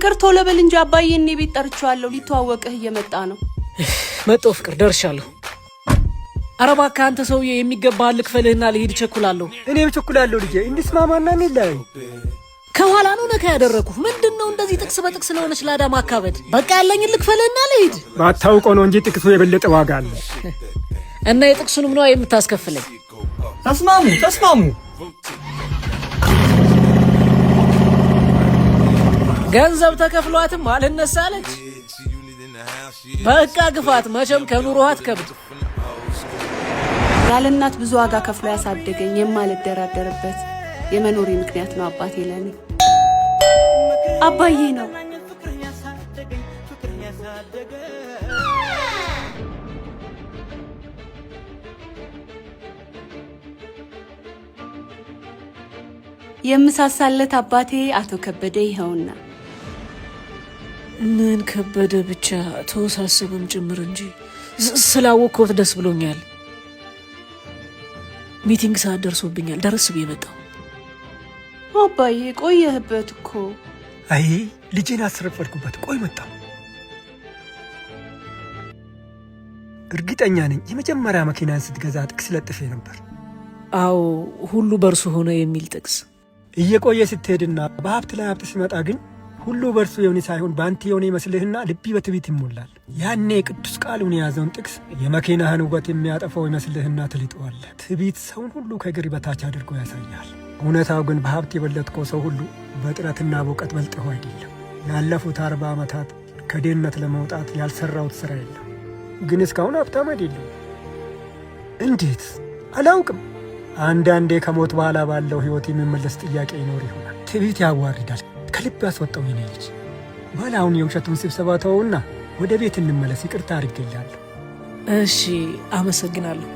ፍቅር ቶሎ በል እንጂ አባዬ እኔ ቤት ጠርቻለሁ ሊተዋወቅህ እየመጣ ነው። መጣሁ ፍቅር ደርሻለሁ። አረባ ካንተ ሰውዬ የሚገባህ ልክፈልህና ልሄድ ቸኩላለሁ። እኔም ቸኩላለሁ ልጄ እንስማማና እንላይ። ከኋላ ነው ነካ ያደረኩህ። ምንድነው እንደዚህ ጥቅስ በጥቅስ ለሆነች ላዳማ አካበድ? በቃ ያለኝ ልክፈልህና ልሄድ። ባታውቀው ነው እንጂ ጥቅሱ የበለጠ ዋጋ አለ። እና የጥቅሱንም ነው የምታስከፍለኝ። ተስማሙ። ገንዘብ ተከፍሏትም አልነሳለች። በቃ ግፋት፣ መቼም ከኑሮህ አትከብድ። ያለ እናት ብዙ ዋጋ ከፍሎ ያሳደገኝ የማልደራደርበት የመኖሪ ምክንያት ነው አባቴ ለኔ። አባዬ ነው። የምሳሳለት አባቴ አቶ ከበደ ይኸውና። ምን ከበደ ብቻ ተወሳሰበም ጭምር እንጂ ስላወቅኩት ደስ ብሎኛል። ሚቲንግ ሰዓት ደርሶብኛል። ደረስ ብዬ መጣሁ። አባዬ ቆየህበት እኮ። አይ ልጄን አስረፈድኩበት። ቆይ መጣሁ። እርግጠኛ ነኝ የመጀመሪያ መኪናን ስትገዛ ጥቅስ ለጥፌ ነበር። አዎ ሁሉ በርሱ ሆነ የሚል ጥቅስ። እየቆየ ስትሄድና በሀብት ላይ ሀብት ሲመጣ ግን ሁሉ በርሱ የሆነ ሳይሆን በአንተ የሆነ ይመስልህና ልቢ በትዕቢት ይሞላል። ያኔ ቅዱስ ቃሉን የያዘውን ጥቅስ የመኪናህን ውበት የሚያጠፋው ይመስልህና ትልጠዋለህ። ትዕቢት ሰውን ሁሉ ከእግር በታች አድርጎ ያሳያል። እውነታው ግን በሀብት የበለጥከው ሰው ሁሉ በጥረትና በእውቀት በልጠው አይደለም። ያለፉት 40 ዓመታት ከድህነት ለመውጣት ያልሰራሁት ሥራ የለም፣ ግን እስካሁን ሀብታም አይደለም። እንዴት አላውቅም። አንዳንዴ ከሞት በኋላ ባለው ሕይወት የሚመለስ ጥያቄ ይኖር ይሆናል። ትዕቢት ያዋርዳል። ከልብ ያስወጣው የኔ ልጅ። በኋላ አሁን የውሸቱን ስብሰባ ተወውና ወደ ቤት እንመለስ። ይቅርታ አድርጌልሃለሁ። እሺ አመሰግናለሁ።